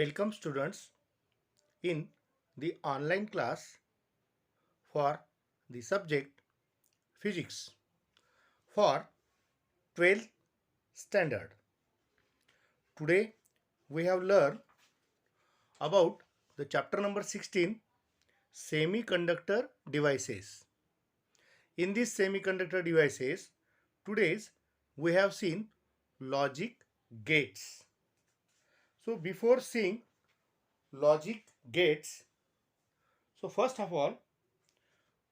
Welcome students in the online class for the subject physics for 12th standard. Today we have learned about the chapter number 16, semiconductor devices. In these semiconductor devices, today's we have seen logic gates. So before seeing logic gates, so first of all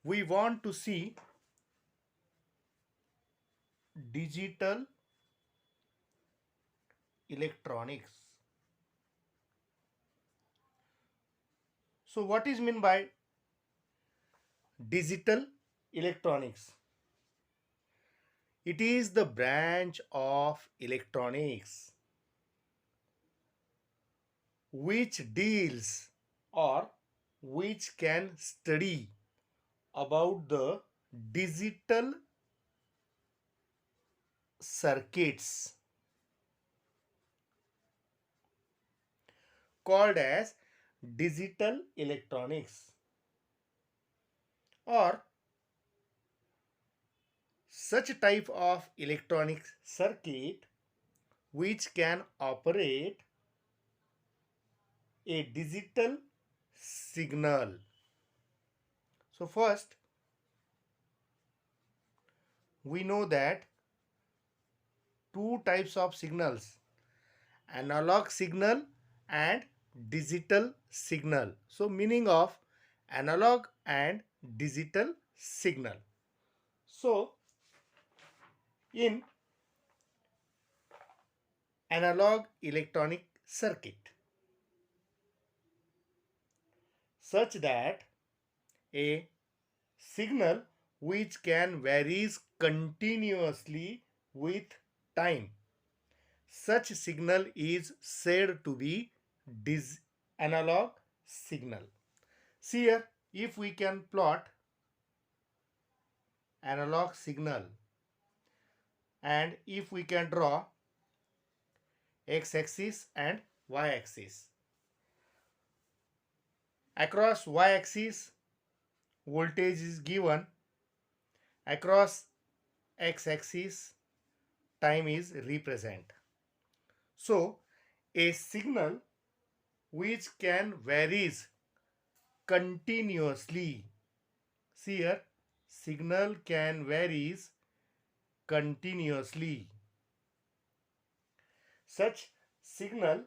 we want to see digital electronics. So what is meant by digital electronics? It is the branch of electronics which deals or which can study about the digital circuits called as digital electronics, or such type of electronic circuit which can operate a digital signal. So first we know that two types of signals, analog signal and digital signal. So meaning of analog and digital signal. So in analog electronic circuit, such that a signal which can varies continuously with time, such signal is said to be analog signal. See here, if we can plot analog signal and if we can draw x-axis and y-axis. Across y-axis voltage is given, across x-axis time is represent. So a signal which can varies continuously, see here, signal can varies continuously. Such signal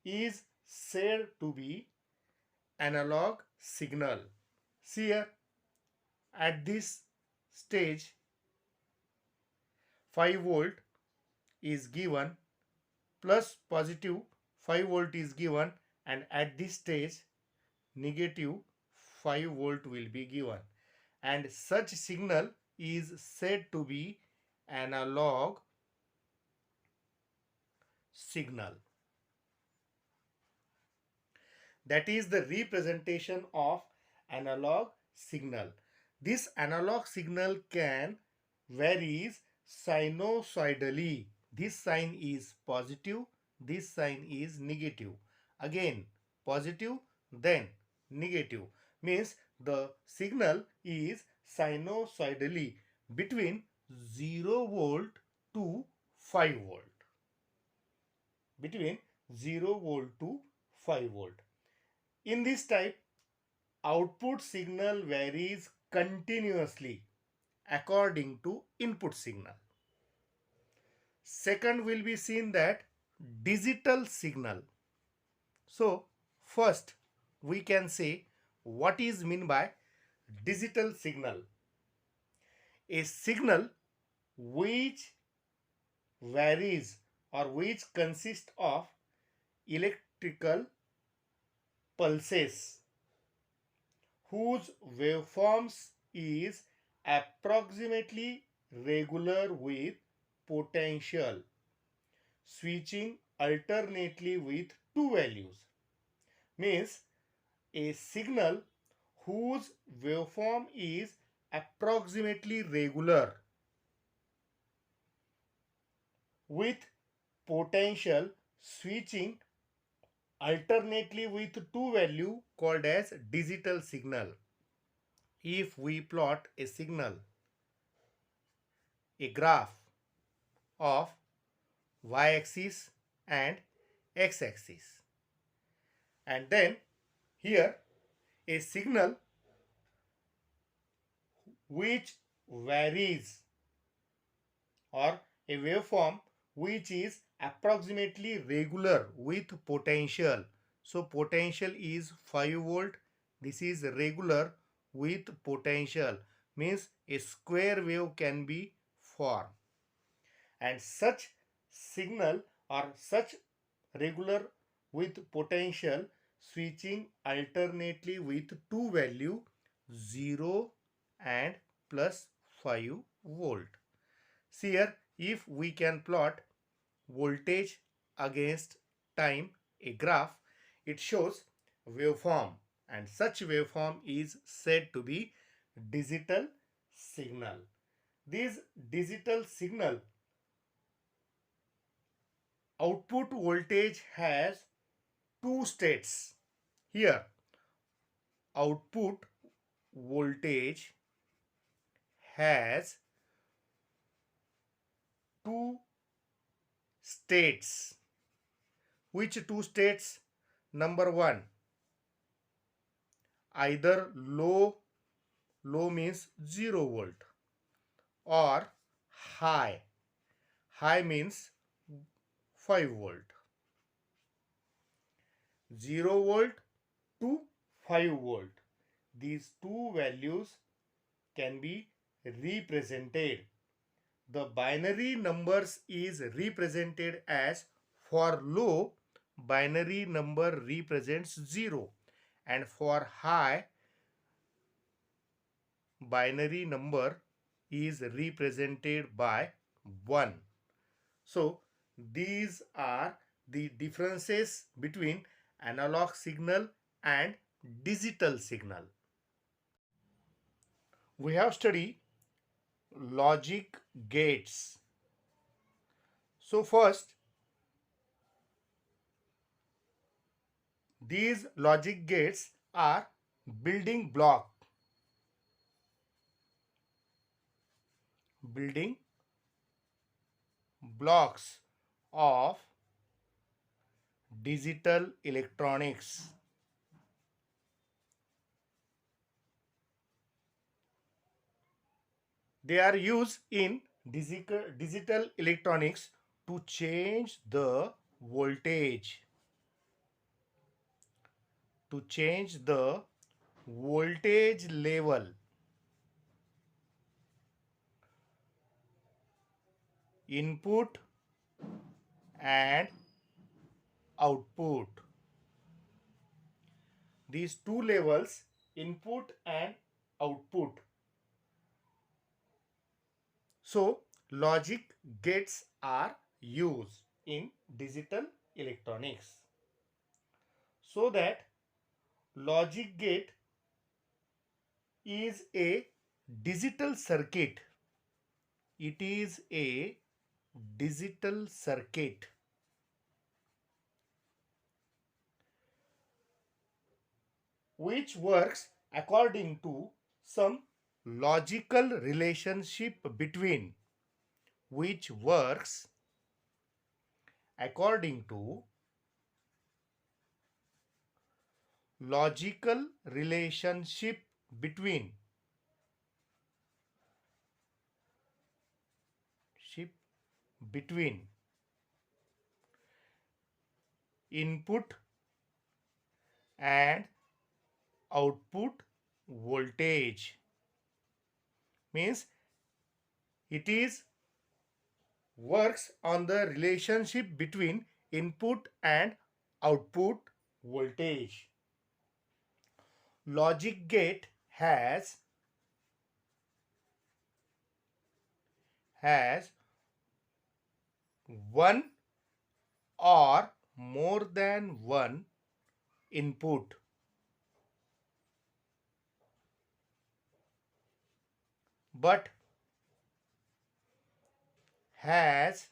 is said to be analog signal. See here, at this stage 5 volt is given, plus positive 5 volt is given, and at this stage negative 5 volt will be given, and such signal is said to be analog signal. That is the representation of analog signal. This analog signal can varies sinusoidally. This sign is positive, this sign is negative. Again positive, then negative. Means the signal is sinusoidally between 0 volt to 5 volt. Between 0 volt to 5 volt. In this type, output signal varies continuously according to input signal. Second will be seen that digital signal. So first we can say what is meant by digital signal. A signal which varies or which consists of electrical pulses whose waveforms is approximately regular with potential switching alternately with two values. Means a signal whose waveform is approximately regular with potential switching alternately with two value called as digital signal. If we plot a signal, a graph of y-axis and x-axis, and then here a signal which varies, or a waveform which is approximately regular with potential. So potential is 5 volt. This is regular with potential, means a square wave can be formed. And such signal or such regular with potential switching alternately with two value 0 and plus 5 volt. See here, if we can plot voltage against time, a graph, it shows waveform, and such waveform is said to be digital signal. This digital signal output voltage has two states. Here, output voltage has two states. Which two states? Number one, either low means 0 volt, or high means 5 volt. 0 volt to 5 volt, these two values can be represented. The binary numbers is represented as, for low, binary number represents 0, and for high, binary number is represented by 1. So these are the differences between analog signal and digital signal. We have studied logic gates. So first, these logic gates are building blocks of digital electronics. They are used in digital electronics to change the voltage, level, input and output. These two levels, input and output. So logic gates are used in digital electronics. So that logic gate is a digital circuit. It is a digital circuit which works according to some logical relationship between, which works according to logical relationship between input and output voltage, means it is works on the relationship between input and output voltage. Logic gate has one or more than one input, but has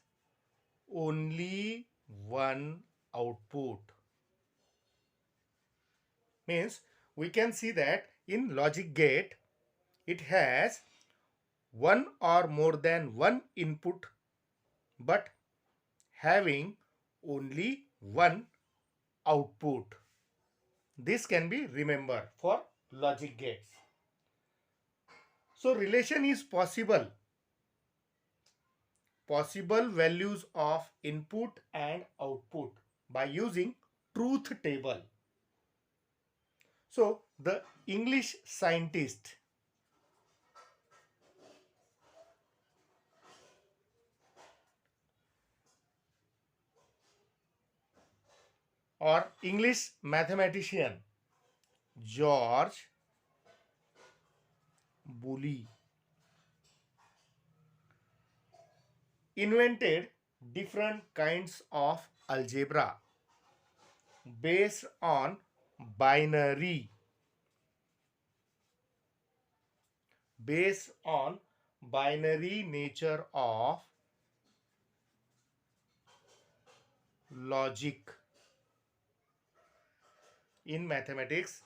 only one output. Means we can see that in logic gate it has one or more than one input but having only one output. This can be remembered for logic gates. So relation is possible. Possible values of input and output by using truth table. So the English scientist or English mathematician George Boole invented different kinds of algebra based on binary nature of logic. In mathematics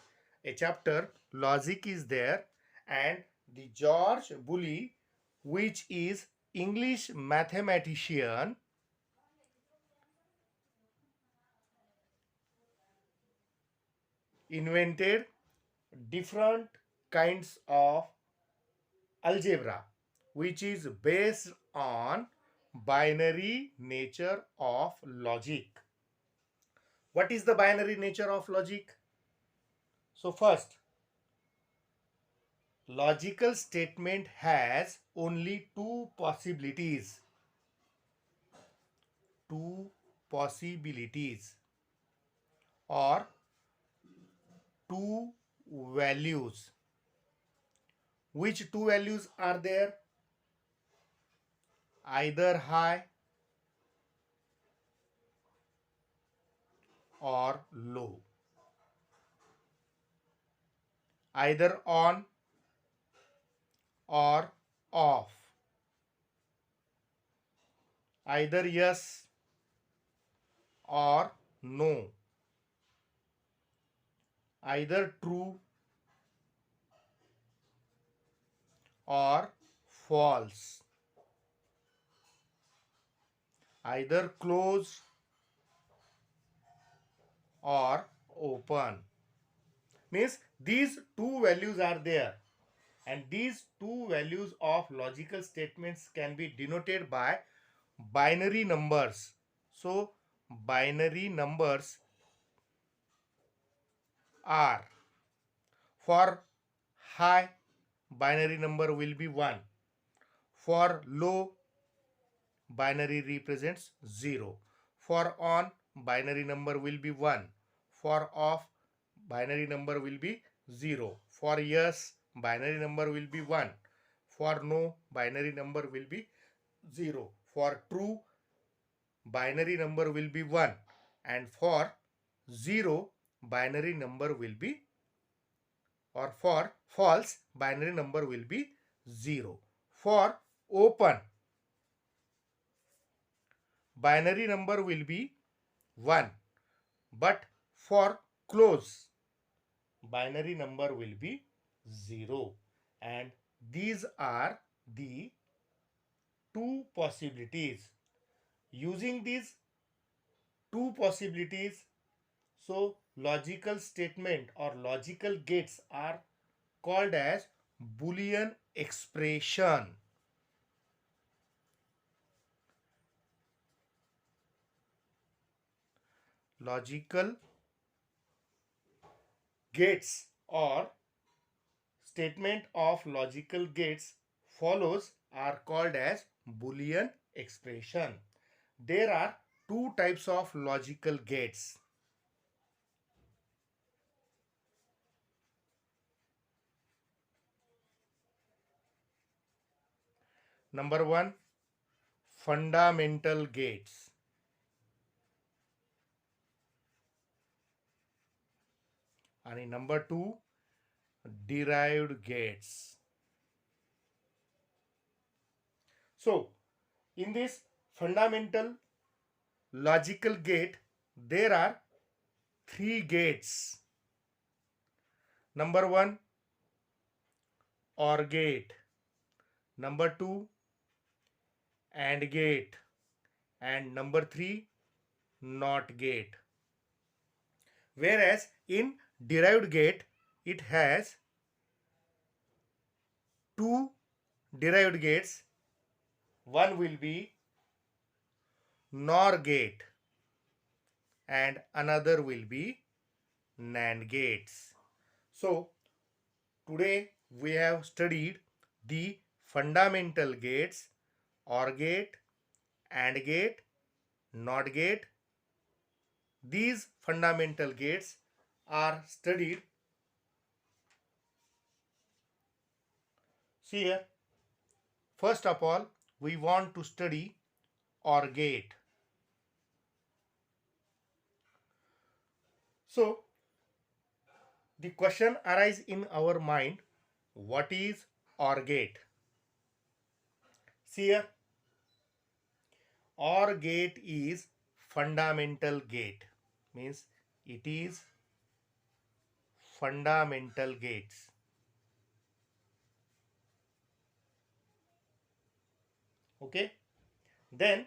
a chapter logic is there, and the George Boole, which is English mathematician, invented different kinds of algebra which is based on binary nature of logic. What is the binary nature of logic? So first, logical statement has only two possibilities. Two possibilities or two values. Which two values are there? Either high or low. Either on or off. Either yes or no. Either true or false. Either closed or open. Means these two values are there, and these two values of logical statements can be denoted by binary numbers. So binary numbers are, for high binary number will be 1, for low binary represents 0, for on binary number will be 1, for off binary number will be 0, for yes binary number will be 1, for no binary number will be 0, for true binary number will be 1, and for 0 binary number will be, or for false binary number will be 0. For open binary number will be 1, but for close binary number will be 0. And these are the two possibilities. Using these two possibilities, so logical statement or logical gates are called as Boolean expression. Logical gates or statement of logical gates follows are called as Boolean expression. There are two types of logical gates. Number one, fundamental gates. And number two, derived gates. So, in this fundamental logical gate, there are three gates. Number 1, OR gate. Number 2, AND gate. And number 3, NOT gate. Whereas in derived gate, it has 2 derived gates. One will be NOR gate and another will be NAND gates. So today we have studied the fundamental gates: OR gate, AND gate, NOT gate. These fundamental gates are studied. See here, first of all, we want to study OR gate. So the question arises in our mind, what is OR gate? See here, OR gate is fundamental gate, means it is fundamental gates. Okay, then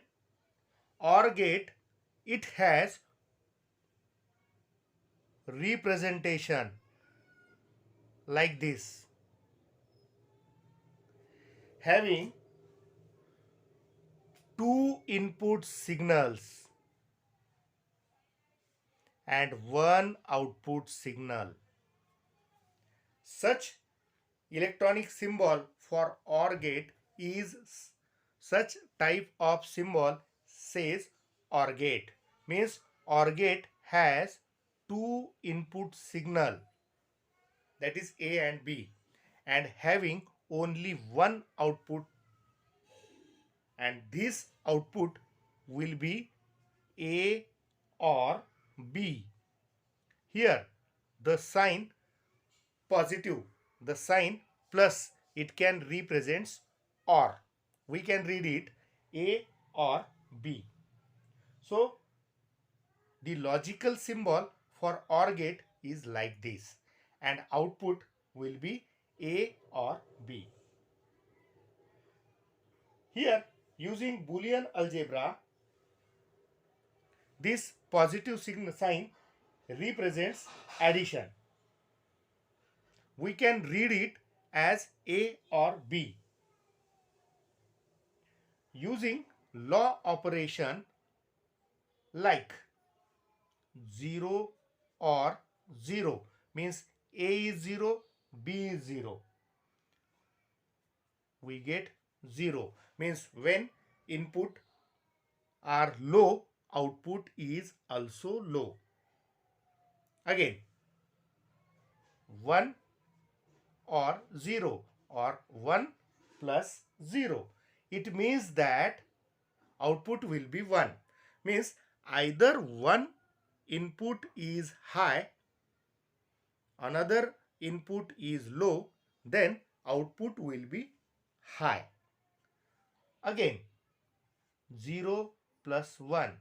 OR gate, it has representation like this, having 2 input signals and 1 output signal. Such electronic symbol for OR gate is such type of symbol says OR gate, means OR gate has 2 input signal, that is A and B, and having only 1 output, and this output will be A or B. Here the sign positive, the sign plus, it can represents OR. We can read it A or B. So the logical symbol for OR gate is like this, and output will be A or B. Here, using Boolean algebra, this positive sign represents addition. We can read it as A or B. Using law operation like 0 or 0, means A is 0, B is 0, we get 0, means when input are low, output is also low. Again, 1 or 0 or 1 plus 0, it means that output will be 1, means either one input is high, another input is low, then output will be high. Again, 0 plus 1,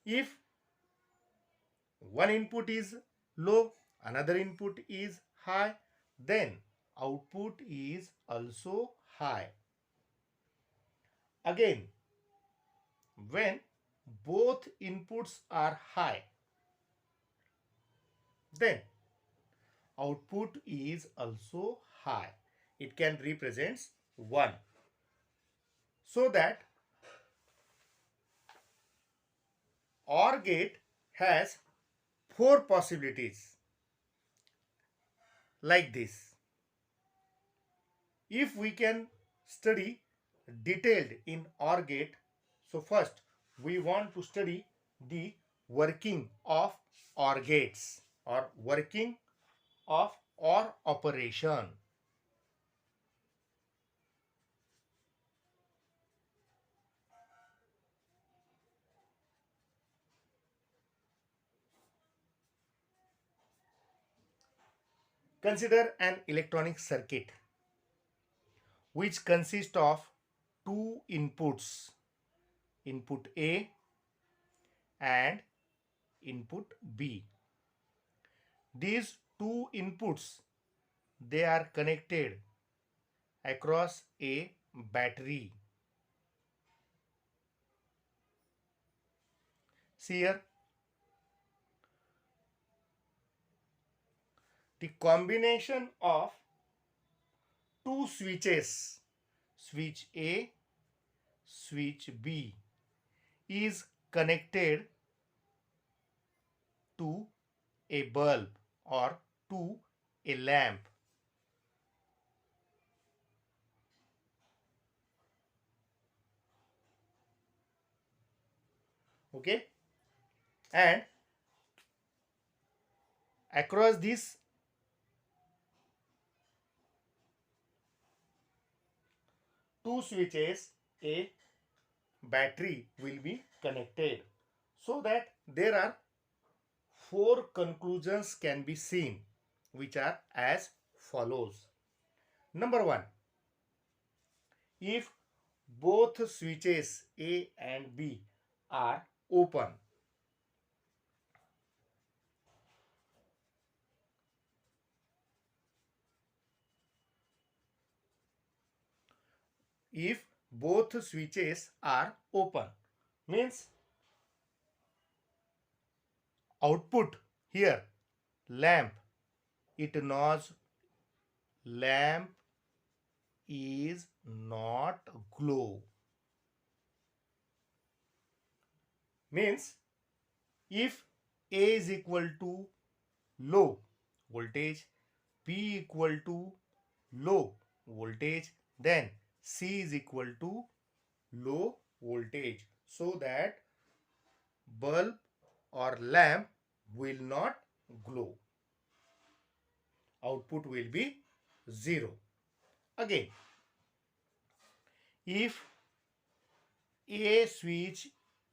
if one input is low, another input is high, then output is also high. Again, when both inputs are high, then output is also high. It can represent 1. So that OR gate has 4 possibilities like this. If we can study detailed in OR gate, so first we want to study the working of OR gates or working of OR operation. Consider an electronic circuit which consists of 2 inputs, input A and input B. These 2 inputs they are connected across a battery. See here, the combination of two switches, switch A, switch B, is connected to a bulb or to a lamp. Okay, and across these two switches a battery will be connected, so that there are four conclusions can be seen, which are as follows. Number one, if both switches A and B are open, if both switches are open, means output here lamp, it knows lamp is not glow, means if A is equal to low voltage, B equal to low voltage, then C is equal to low voltage, so that bulb or lamp will not glow, output will be 0. Again, if A switch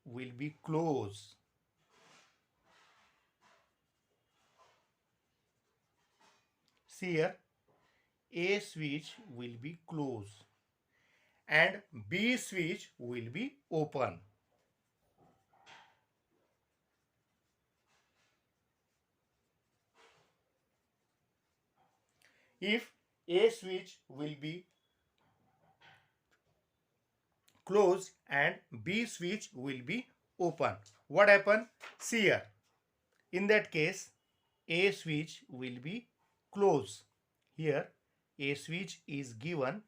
will be closed, see here, A switch will be closed and B switch will be open. If A switch will be closed and B switch will be open, what happen? See here, in that case A switch will be closed. Here A switch is given,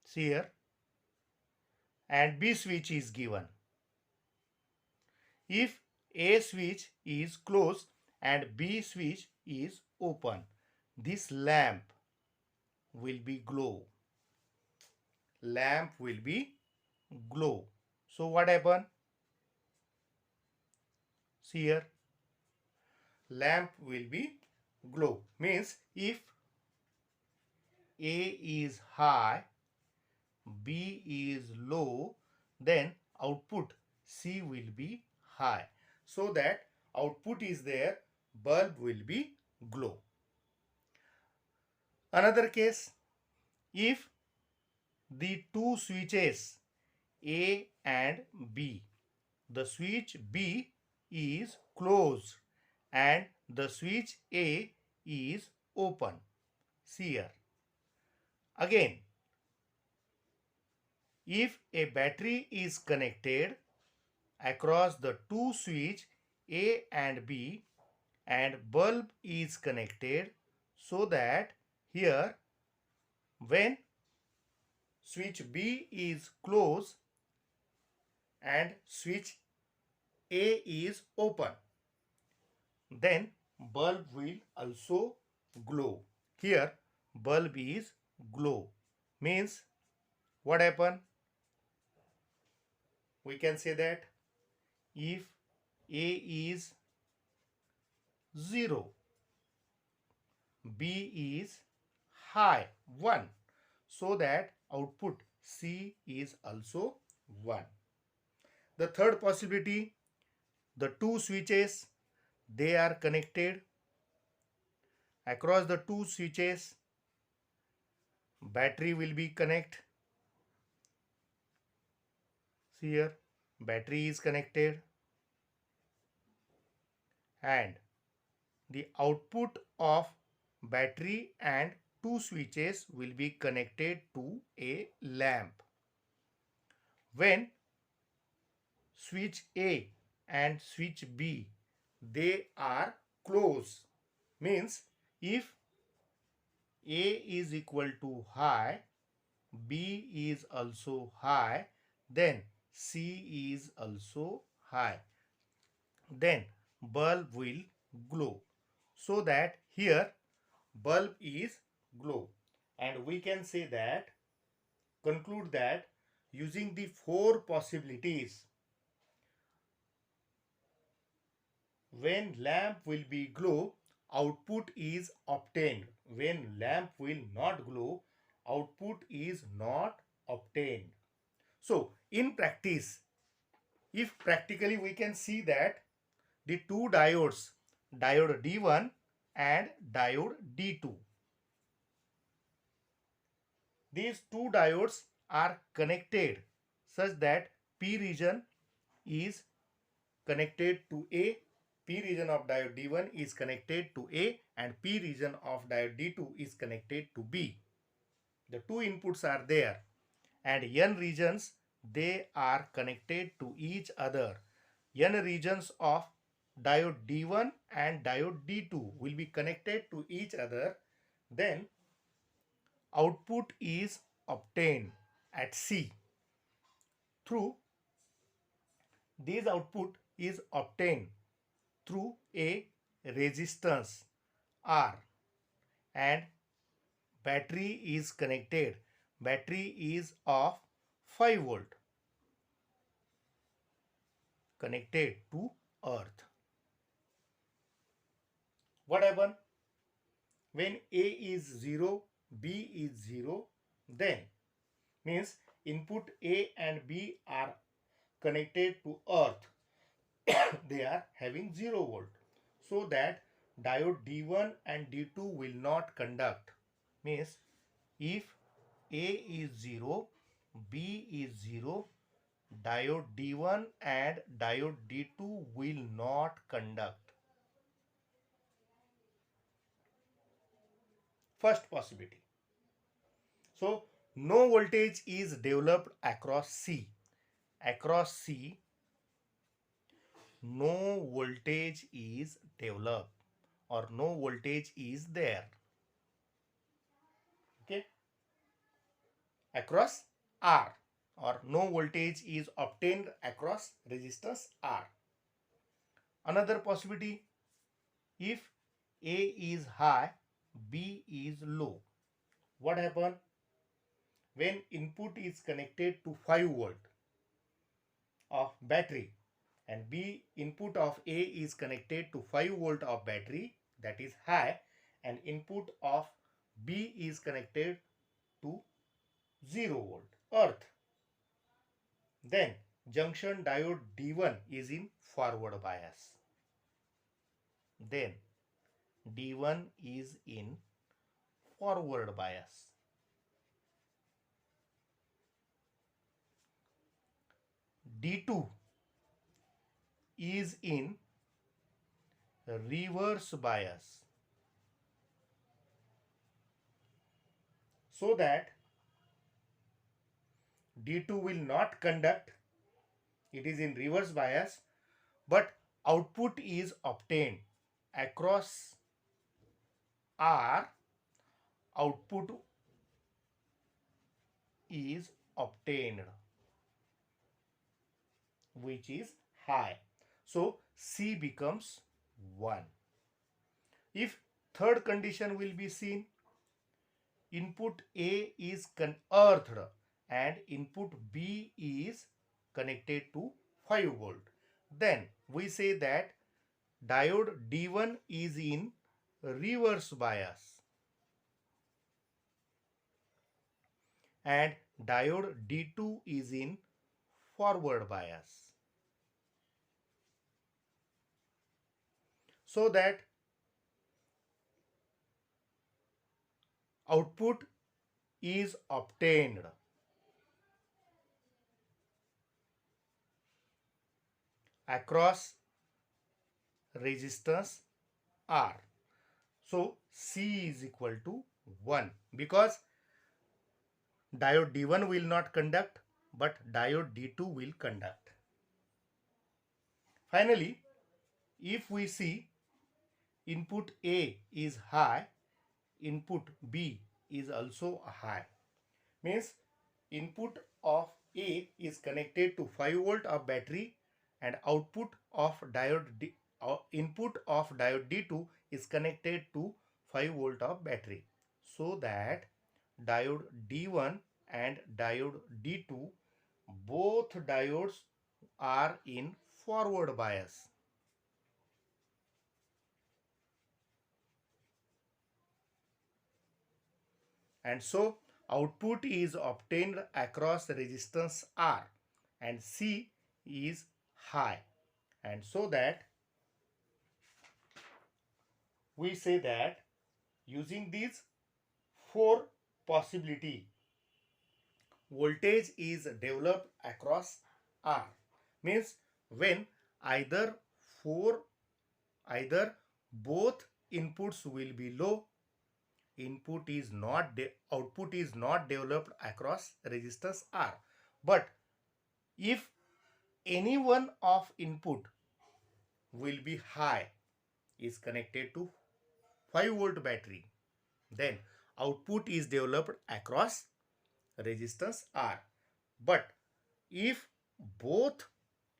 see here, and B switch is given. If A switch is closed and B switch is open, this lamp will be glow. Lamp will be glow. So what happen? See here, lamp will be glow. Means if A is high, B is low, then output C will be high. So that output is there, bulb will be glow. Another case, if the two switches A and B, the switch B is closed and the switch A is open. See here. Again, if a battery is connected across the two switch A and B and bulb is connected, so that here when switch B is closed and switch A is open, then bulb will also glow. Here bulb is glow, means what happen? We can say that if A is 0, B is high 1, so that output C is also 1. The third possibility, the two switches, they are connected. Across the two switches, battery will be connect. See here, battery is connected and the output of battery and two switches will be connected to a lamp. When switch A and switch B, they are closed, means if A is equal to high, B is also high, then C is also high, then bulb will glow. So that here bulb is glow, and we can say that, conclude that using the four possibilities, when lamp will be glow, output is obtained. When lamp will not glow, output is not obtained. So in practice, if practically we can see that the two diodes, diode D1 and diode D2, these two diodes are connected such that P region is connected to A, P region of diode D1 is connected to A, and P region of diode D2 is connected to B. The two inputs are there, and N regions, they are connected to each other. N regions of diode D1 and diode D2 will be connected to each other. Then output is obtained at C. Through this output is obtained through a resistance R, and battery is connected. Battery is of 5 volt connected to earth. What happen? When A is 0, B is 0, then means input A and B are connected to earth. They are having 0 volt. So that diode D1 and D2 will not conduct. Means if A is 0, B is 0, diode D1 and diode D2 will not conduct. First possibility. So no voltage is developed across C. Across C, no voltage is developed or no voltage is there. Okay. Across R, or no voltage is obtained across resistance R. Another possibility, if A is high, B is low. What happen? When input is connected to 5 volt of battery and B input of A is connected to 5 volt of battery, that is high, and input of B is connected to 0 volt earth, then junction diode D1 is in forward bias. Then D1 is in forward bias. D2 is in reverse bias. So that D2 will not conduct, it is in reverse bias, but output is obtained across R, output is obtained which is high. So C becomes 1. If third condition will be seen, input A is earthed and input B is connected to 5 volt, then we say that diode D1 is in reverse bias and diode D2 is in forward bias. So that output is obtained across resistance R. So C is equal to 1 because diode D1 will not conduct but diode D2 will conduct. Finally, if we see input A is high, input B is also high. Means input of A is connected to 5 volt of battery and output of input of diode D2 is connected to 5 volt of battery. So that diode D1 and diode D2, both diodes are in forward bias. And so output is obtained across resistance R and C is high. And so that we say that using these four possibility, voltage is developed across R. Means when either four either both inputs will be low, output is not developed across resistance R. But if any one of input will be high, is connected to 5 volt battery, then output is developed across resistance R. But if both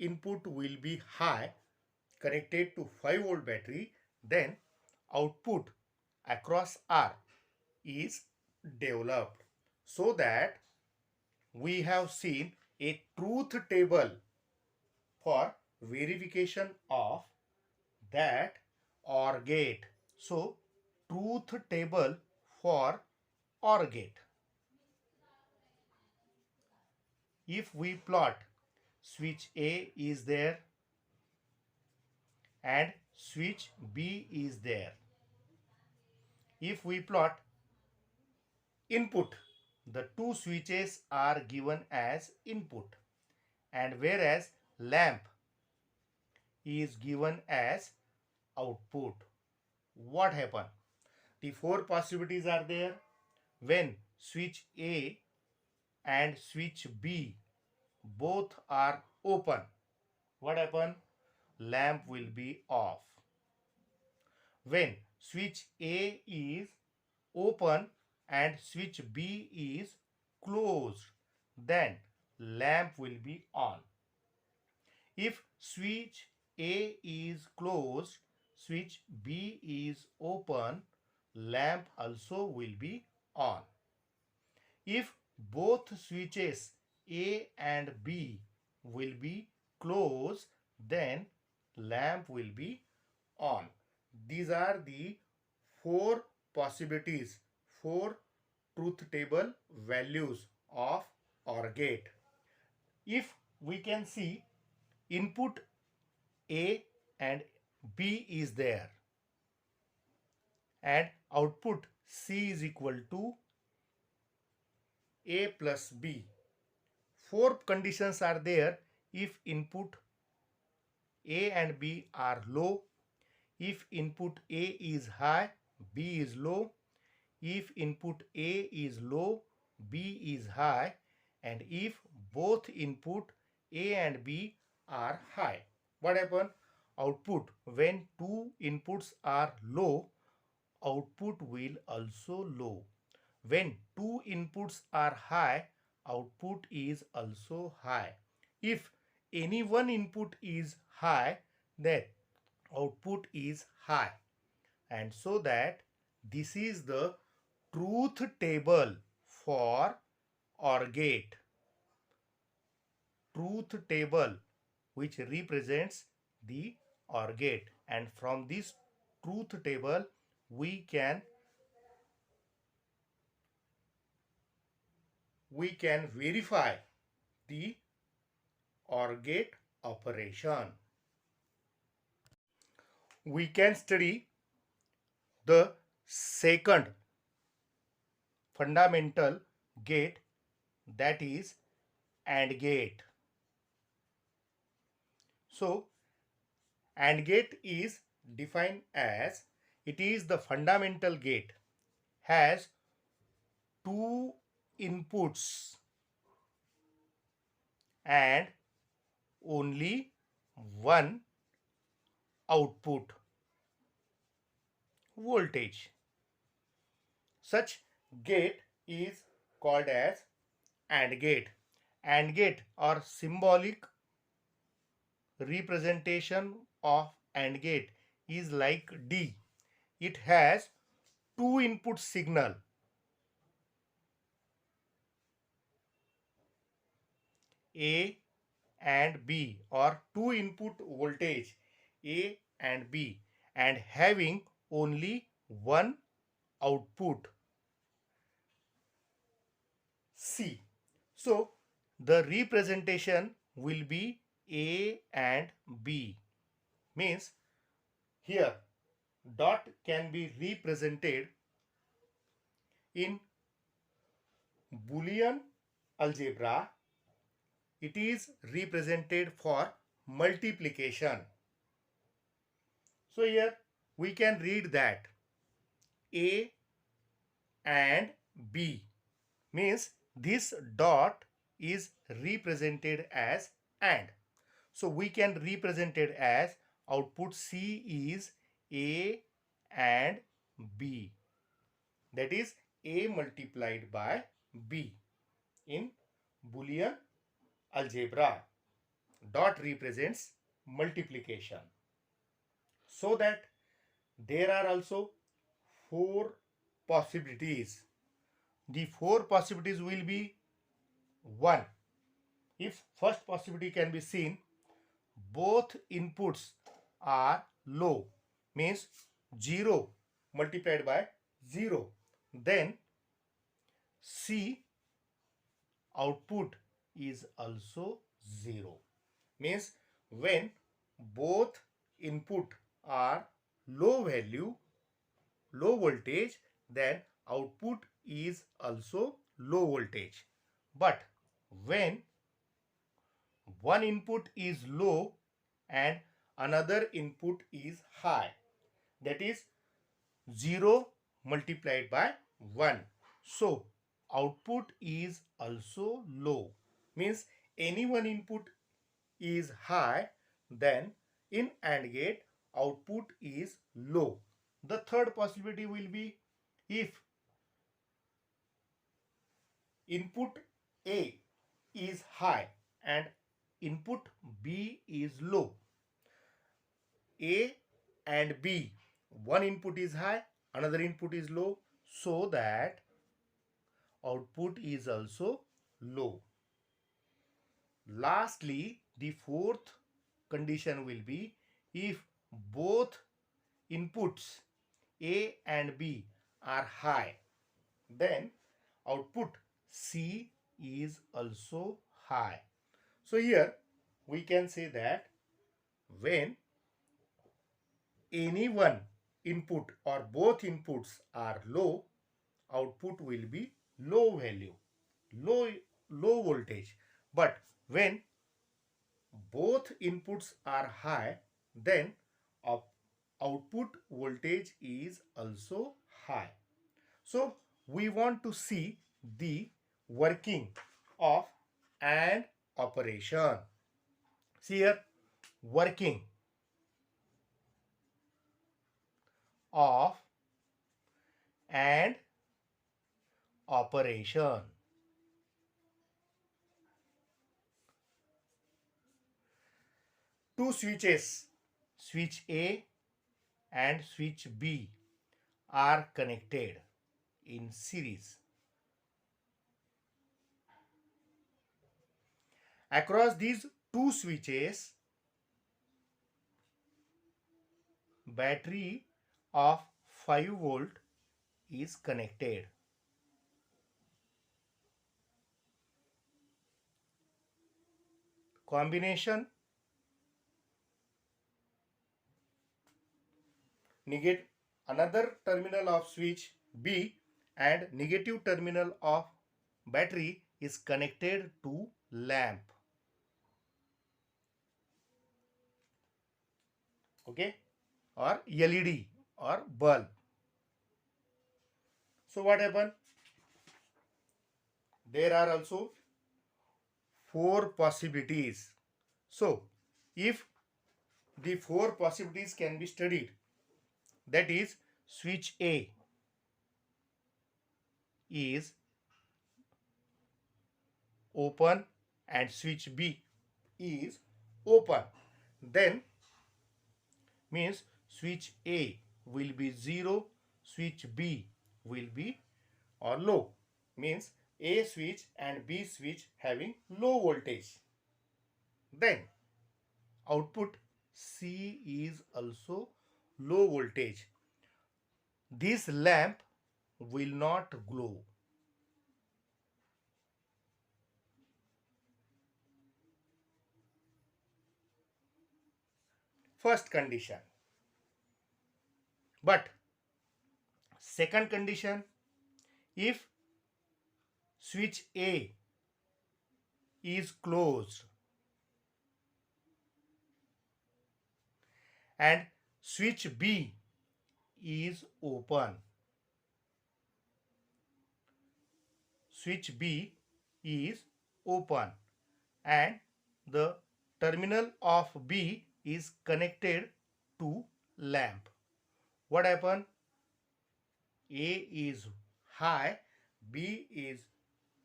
input will be high connected to 5 volt battery, then output across R is developed. So that we have seen a truth table for verification of that OR gate. So truth table for OR gate. If we plot switch A is there and switch B is there. If we plot input, the two switches are given as input, and whereas lamp is given as output. What happened? The four possibilities are there. When switch A and switch B both are open, what happen? Lamp will be off. When switch A is open and switch B is closed, then lamp will be on. If switch A is closed, switch B is open, lamp also will be on. If both switches A and B will be closed, then lamp will be on. These are the four possibilities, four truth table values of OR gate. If we can see input A and B is there and output C is equal to A plus B. Four conditions are there. If input A and B are low, if input A is high, B is low, if input A is low, B is high, and if both input A and B are high. What happens? Output, when two inputs are low, output will also low. When two inputs are high, output is also high. If any one input is high, then output is high. And so that this is the truth table for OR gate. Truth table which represents the OR gate, and from this truth table we can verify the OR gate operation. We can study the second fundamental gate, that is AND gate. So AND gate is defined as it is the fundamental gate has two inputs and only one output voltage. Such gate is called as AND gate. AND gate or symbolic representation of AND gate is like D. It has two input signal A and B or two input voltage A and B and having only one output C. So the representation will be A and B. Means here dot can be represented in Boolean algebra. It is represented for multiplication. So here we can read that A and B means this dot is represented as AND. So we can represent it as output C is A and B. That is A multiplied by B in Boolean algebra. Dot represents multiplication. So that there are also four possibilities. The four possibilities will be 1. If first possibility can be seen, both inputs are low, means 0 multiplied by 0. Then C output is also 0. Means when both input are low value, low voltage, then output is also low voltage. But when one input is low and another input is high, that is 0 multiplied by 1. So output is also low. Means any one input is high, then in AND gate output is low. The third possibility will be if input A is high and input B is low. A and B, one input is high, another input is low, so that output is also low. Lastly, the fourth condition will be if both inputs A and B are high, then output C is also high. So here we can say that when any one input or both inputs are low, output will be low value, low voltage. But when both inputs are high, then output voltage is also high. So we want to see the working of AND operation. See here, working of AND operation. Two switches, switch A and switch B, are connected in series. Across these two switches, battery of 5 volt is connected. Combination negate another terminal of switch B and negative terminal of battery is connected to lamp. okay, or LED or bulb. So what happened? There are also four possibilities. So if the four possibilities can be studied, that is, switch A is open and switch B is open, then means switch A will be 0, switch B will be or low, means A switch and B switch having low voltage. Then output C is also low voltage. This lamp will not glow. First condition. But second condition, if switch A is closed and switch B is open, switch B is open and the terminal of B is connected to lamp. What happen? A is high, B is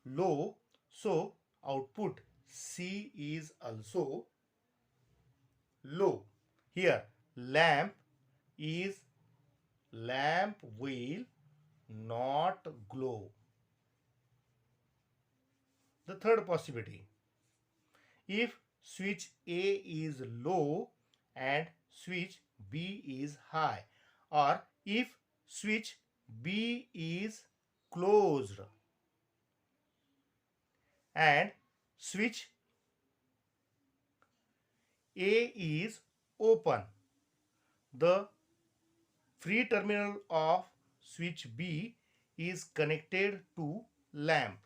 low, so output C is also low. Here is lamp will not glow. The third possibility, if switch A is low and switch B is high, or if switch B is closed and switch A is open, the free terminal of switch B is connected to lamp.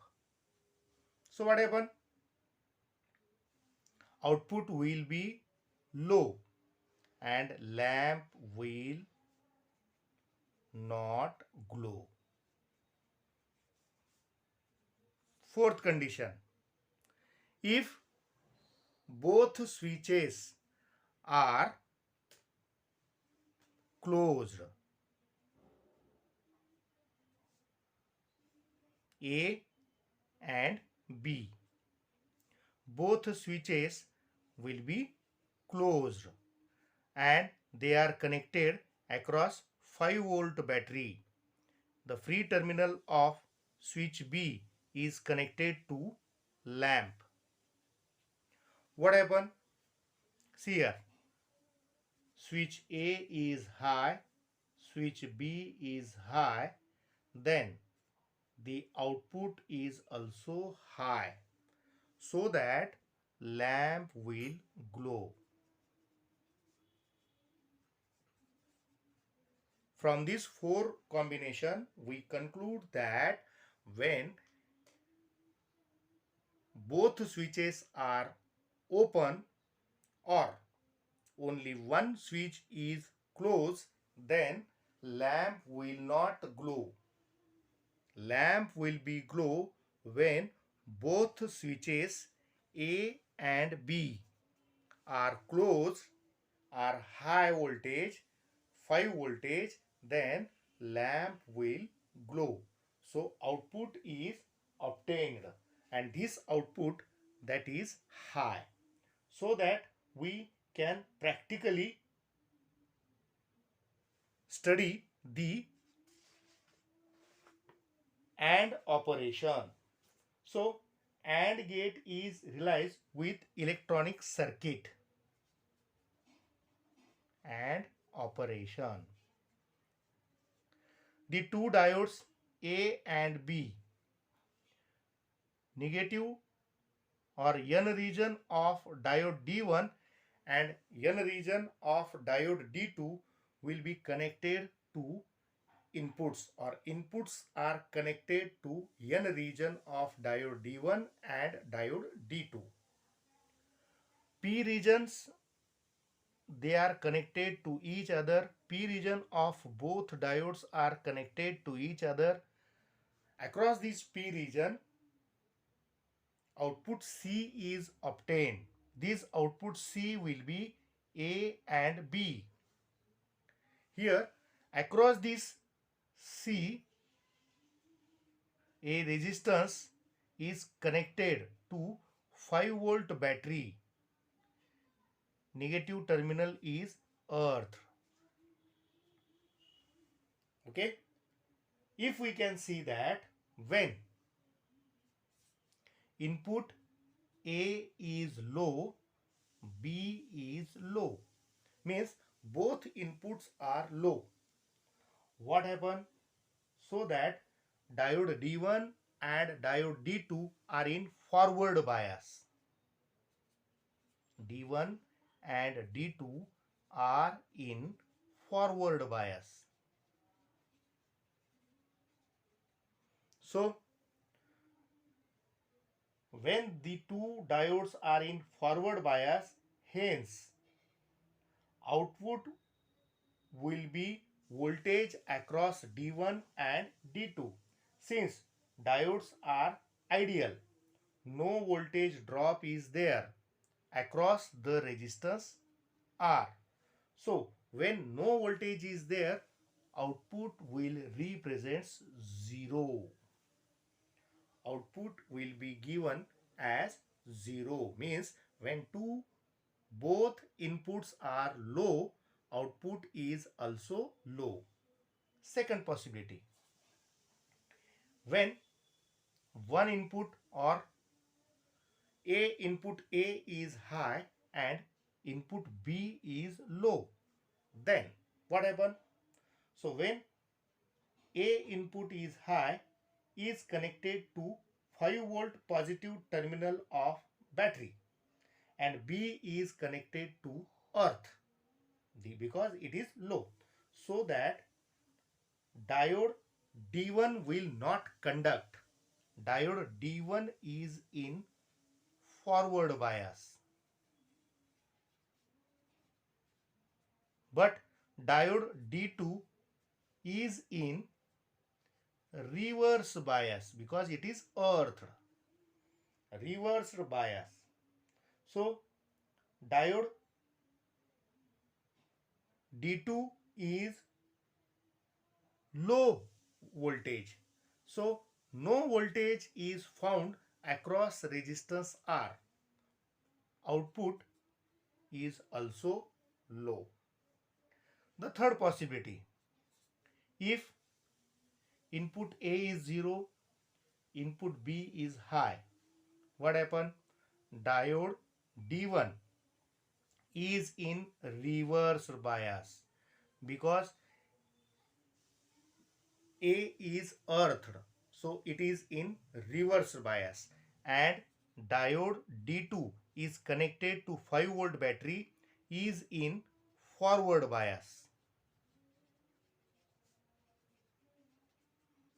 So what happen? Output will be low and lamp will not glow. Fourth condition, if both switches are closed, A and B, both switches will be closed and they are connected across 5-volt battery. The free terminal of switch B is connected to lamp. What happen? See here, switch A is high, switch B is high, then the output is also high, so that lamp will glow. From these four combination, we conclude that when both switches are open or only one switch is closed, then lamp will not glow. Lamp will be glow when both switches A and B are closed, are high voltage, 5 voltage, then lamp will glow. So output is obtained and this output, that is high, so that we can practically study the AND operation. So AND gate is realized with electronic circuit. AND operation. The two diodes A and B, negative or N region of diode D1 and N region of diode D2 will be connected to inputs, or inputs are connected to N region of diode D1 and diode D2. P regions, they are connected to each other. P region of both diodes are connected to each other. Across this P region, output C is obtained. This output C will be A and B. Here, across this C, a resistance is connected to 5 volt battery. Negative terminal is earth. Okay. If we can see that when input A is low, B is low, means both inputs are low. What happened? So that diode D1 and diode D2 are in forward bias. D1 and D2 are in forward bias. So, when the two diodes are in forward bias, hence output will be voltage across D1 and D2. Since diodes are ideal, no voltage drop is there across the resistance R. So, when no voltage is there, output will represent 0. Output will be given as 0, means when both inputs are low, output is also low. Second possibility, when one input or input A is high and input B is low, then what happens? So when A input is high, is connected to 5 volt positive terminal of battery and B is connected to earth because it is low, so that diode D1 will not conduct. Diode D1 is in forward bias, but diode D2 is in reverse bias because it is earth. Reverse bias. So diode D2 is low voltage. So no voltage is found across resistance R. Output is also low. The third possibility, if input A is 0, input B is high, what happen? Diode D1 is in reverse bias because A is earthed, so it is in reverse bias, and diode D2 is connected to 5 volt battery, is in forward bias,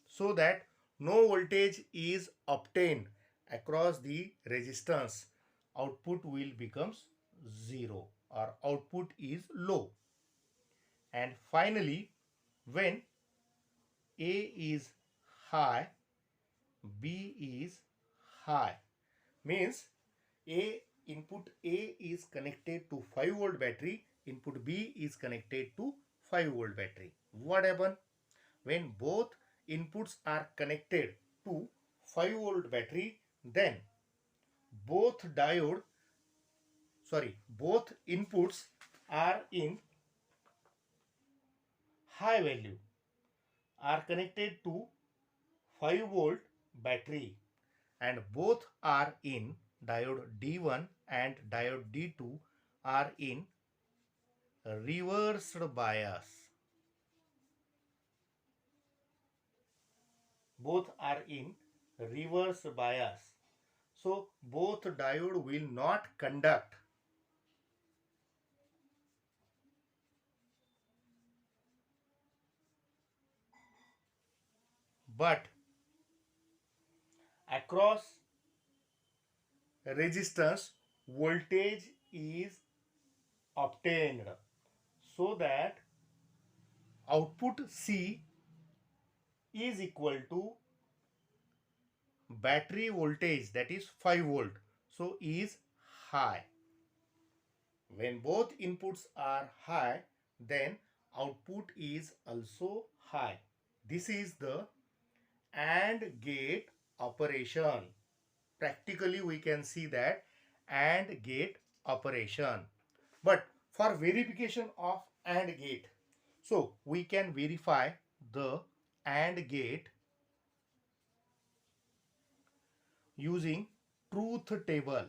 so that no voltage is obtained across the resistance. Output will becomes 0 or output is low. And finally, when A is high, B is high, means input A is connected to 5 volt battery, input B is connected to 5 volt battery. What happen? When both inputs are connected to 5 volt battery, then both both inputs are in high value, are connected to 5 volt battery, and both are in diode D1 and diode D2 are in reversed bias. Both are in reverse bias. So both diode will not conduct. But across resistance, voltage is obtained, so that output C is equal to battery voltage, that is 5 volt, so is high. When both inputs are high, then output is also high. This is the AND gate operation. Practically we can see that AND gate operation. But for verification of AND gate, so we can verify the AND gate using truth table.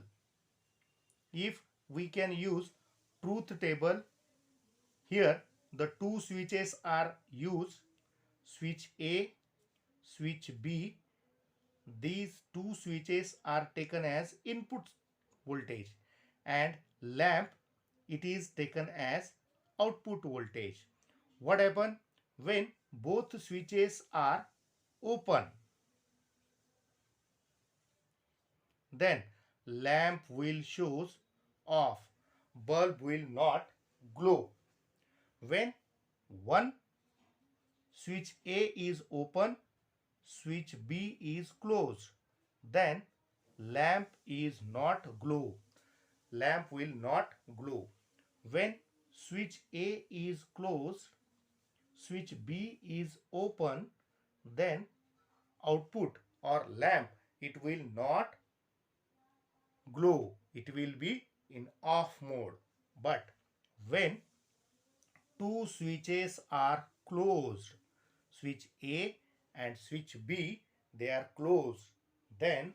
If we can use truth table, here the two switches are used, switch A, switch B. These two switches are taken as input voltage, and lamp, it is taken as output voltage. What happen when both switches are open? Then lamp will shows off, bulb will not glow. When one switch A is open, switch B is closed, then lamp is not glow. Lamp will not glow. When switch A is closed, switch B is open, then output or lamp, it will not glow. It will be in off mode. But when two switches are closed, switch A and switch B, they are closed, then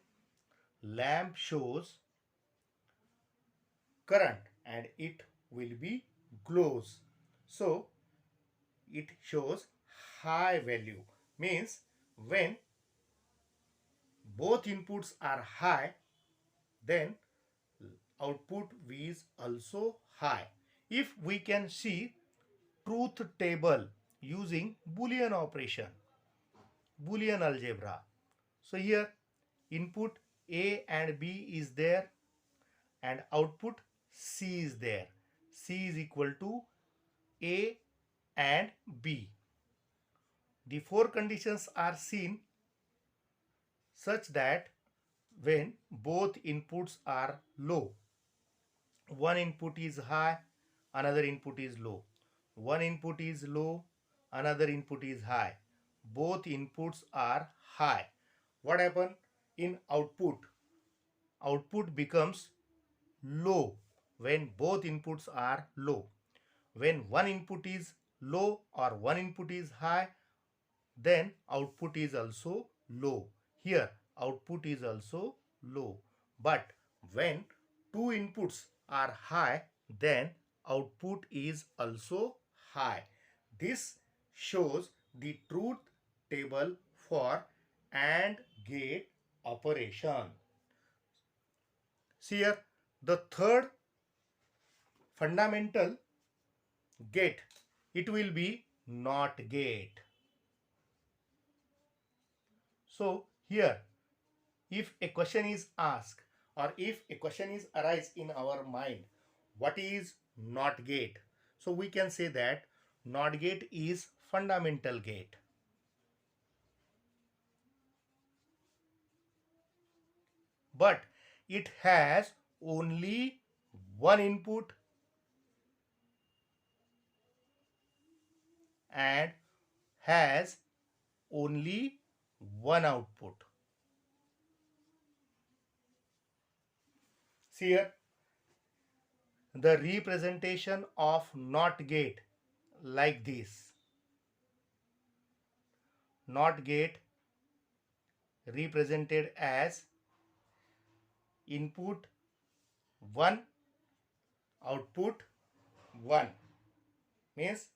lamp shows current and it will be glows. So it shows high value, means when both inputs are high, then output is also high. If we can see truth table using Boolean operation, Boolean algebra. So here input A and B is there and output C is there. C is equal to A and B. The four conditions are seen such that when both inputs are low, one input is high, another input is low. One input is low, another input is high. Both inputs are high. What happens in output? Output becomes low when both inputs are low. When one input is low or one input is high, then output is also low. Here output is also low. But when two inputs are high, then output is also high. This shows the truth table for AND gate operation. See here, the third fundamental gate, it will be NOT gate. So here, if a question is asked or if a question is arise in our mind, what is NOT gate? So we can say that NOT gate is fundamental gate. But it has only one input and has only one output. See here, the representation of NOT gate like this. NOT gate represented as input 1, output 1, means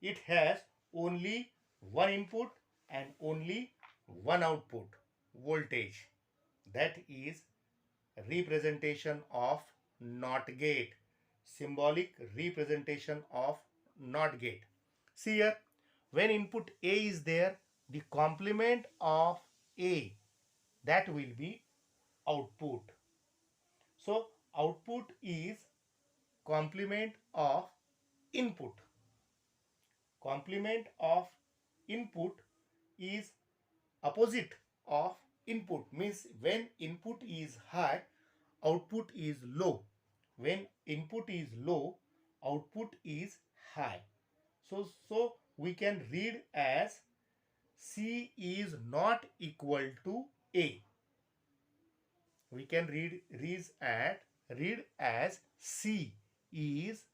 it has only one input and only one output voltage. That is representation of NOT gate, symbolic representation of NOT gate. See here, when input A is there, the complement of A, that will be output. So output is complement of input. Complement of input is opposite of input, means when input is high, output is low. When input is low, output is high. So we can read as C is not equal to A. We can read as C is,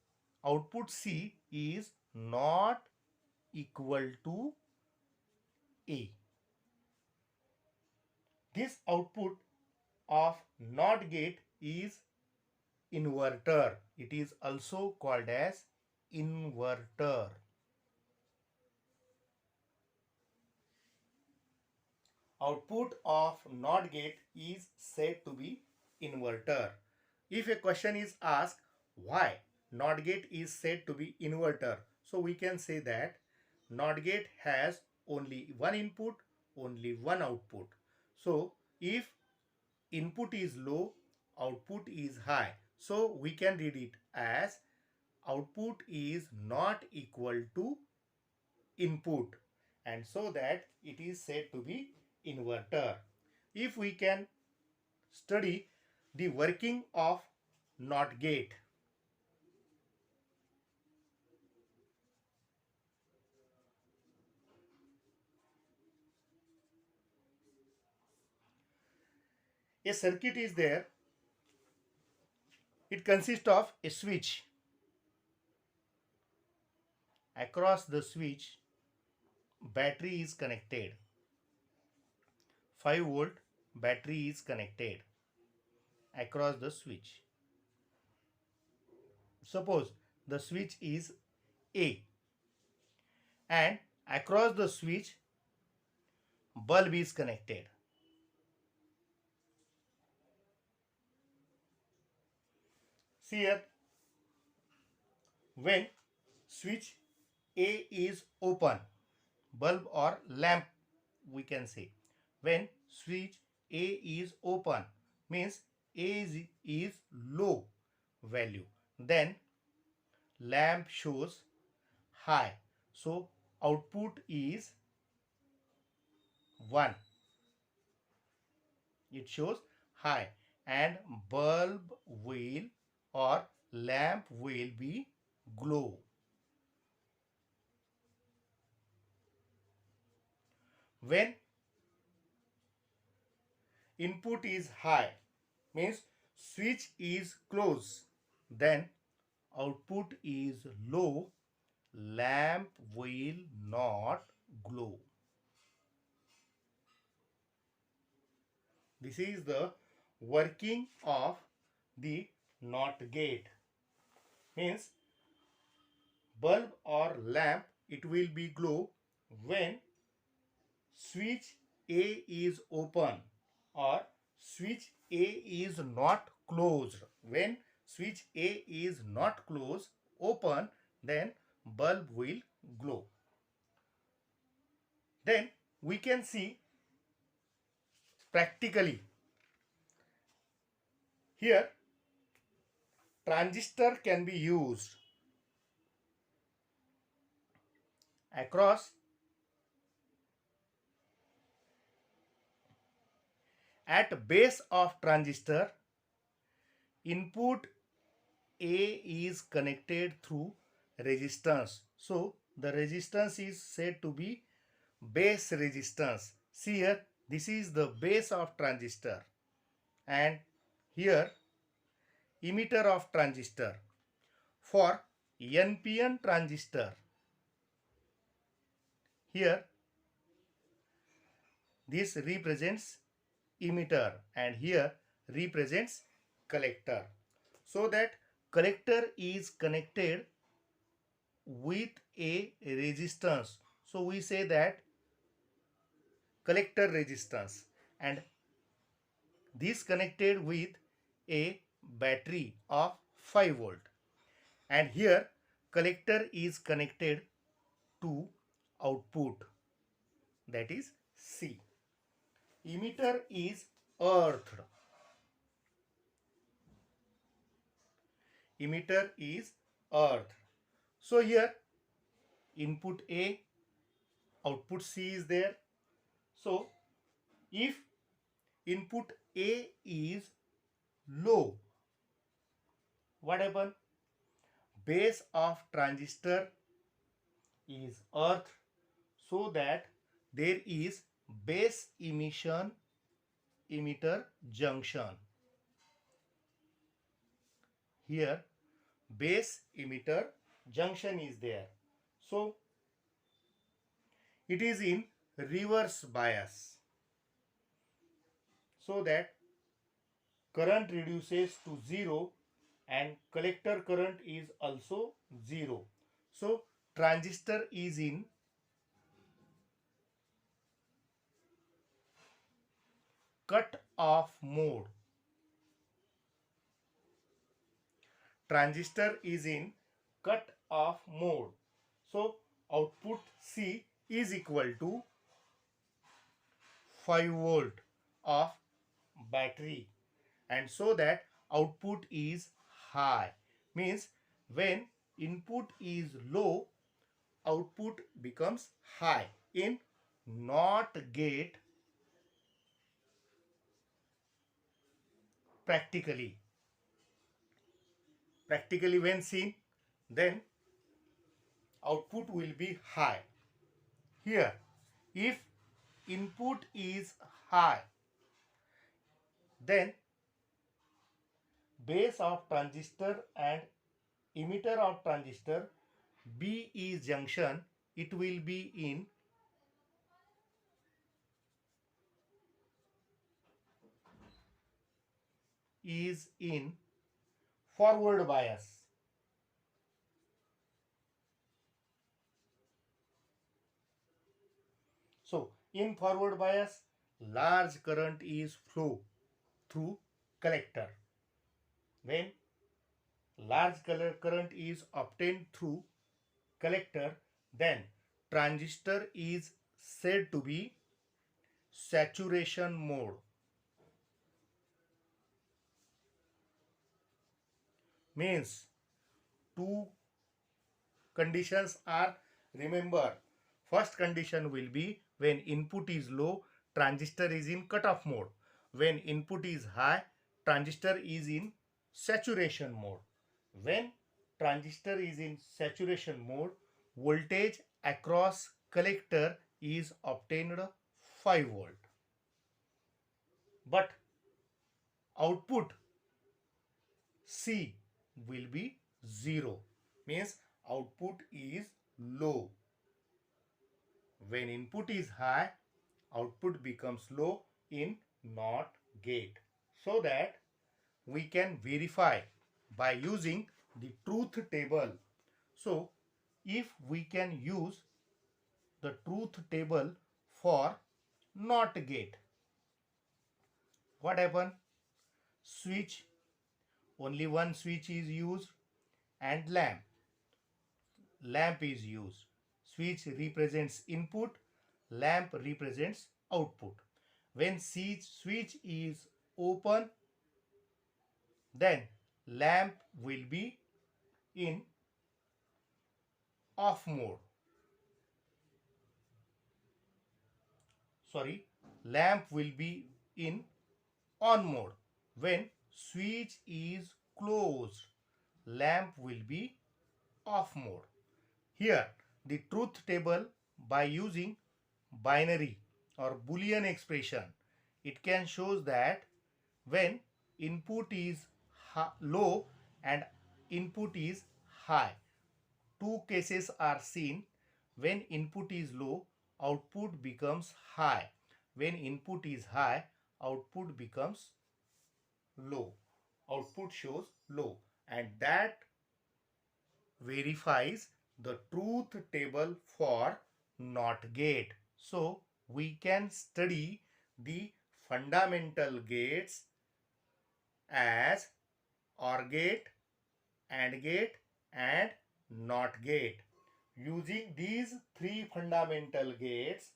output C is not equal to A. This output of NOT gate is inverter. It is also called as inverter. Output of NOT gate is said to be inverter. If a question is asked why NOT gate is said to be inverter, so we can say that NOT gate has only one input, only one output. So if input is low, output is high. So we can read it as output is not equal to input, and so that it is said to be inverter. If we can study the working of NOT gate. A circuit is there. It consists of a switch. Across the switch, battery is connected. 5-volt battery is connected across the switch. Suppose the switch is A, and across the switch bulb is connected. See here, when switch A is open, bulb or lamp we can say, when switch A is open, means is low value, then lamp shows high, so output is 1. It shows high, and bulb will or lamp will be glow. When input is high, means switch is closed, then output is low, lamp will not glow. This is the working of the NOT gate. Means bulb or lamp, it will be glow when switch A is open or switch A is not closed. When switch A is not closed, open, then bulb will glow. Then we can see practically. Here transistor can be used. Across at base of transistor, input A is connected through resistance. So the resistance is said to be base resistance. See here, this is the base of transistor, and here emitter of transistor. For NPN transistor, here this represents emitter and here represents collector. So that collector is connected with a resistance. So we say that collector resistance, and this connected with a battery of 5 volt, and here collector is connected to output, that is C. Emitter is earthed. emitter is earth. So here input A, output C is there. So if input A is low, what happen? Base of transistor is earth, so that there is base emission emitter junction. Here base emitter junction is there. So it is in reverse bias, so that current reduces to 0 and collector current is also 0. So transistor is in cut off mode. Transistor is in cut off mode. So output C is equal to 5 volt of battery, and so that output is high, means when input is low, output becomes high. In NOT gate, practically when seen, then output will be high. Here if input is high, then base of transistor and emitter of transistor B is junction, it will be in forward bias. So in forward bias, large current is flow through collector. When large current is obtained through collector, then transistor is said to be saturation mode. Means two conditions are, remember, first condition will be when input is low, transistor is in cutoff mode. When input is high, transistor is in saturation mode. When transistor is in saturation mode, voltage across collector is obtained 5 volt. But output C will be 0, means output is low. When input is high, output becomes low in NOT gate. So that we can verify by using the truth table. So if we can use the truth table for NOT gate, what happen? Switch, only one switch is used, and lamp is used. Switch represents input, lamp represents output. When switch is open, then lamp will be in off mode. Lamp will be in on mode. When switch is closed, lamp will be off mode. Here the truth table, by using binary or boolean expression, it can shows that when input is low and input is high, two cases are seen. When input is low, output becomes high. When input is high, output becomes low. Output shows low, and that verifies the truth table for NOT gate. So we can study the fundamental gates as OR gate, AND gate, and NOT gate. Using these three fundamental gates,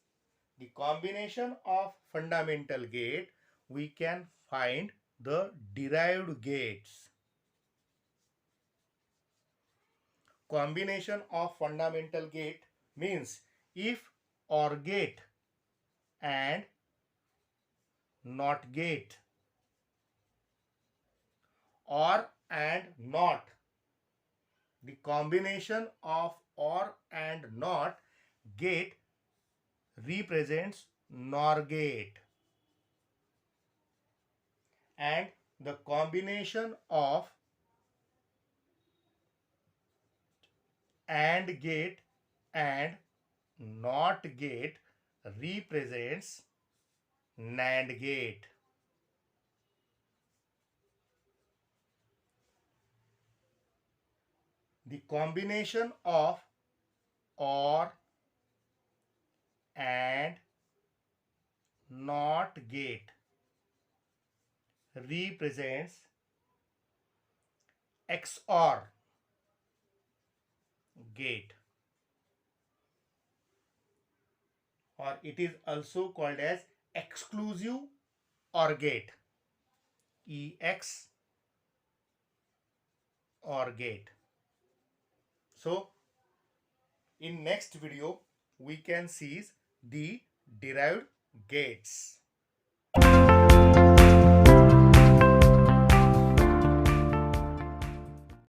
the combination of fundamental gate, we can find the derived gates. combination of fundamental gate means if OR gate and NOT gate, OR and NOT. The combination of OR and NOT gate represents NOR gate, and the combination of AND gate and NOT gate represents NAND gate. The combination of OR and NOT gate represents XOR gate, or it is also called as exclusive OR gate, EX OR gate. So in next video we can see the derived gates.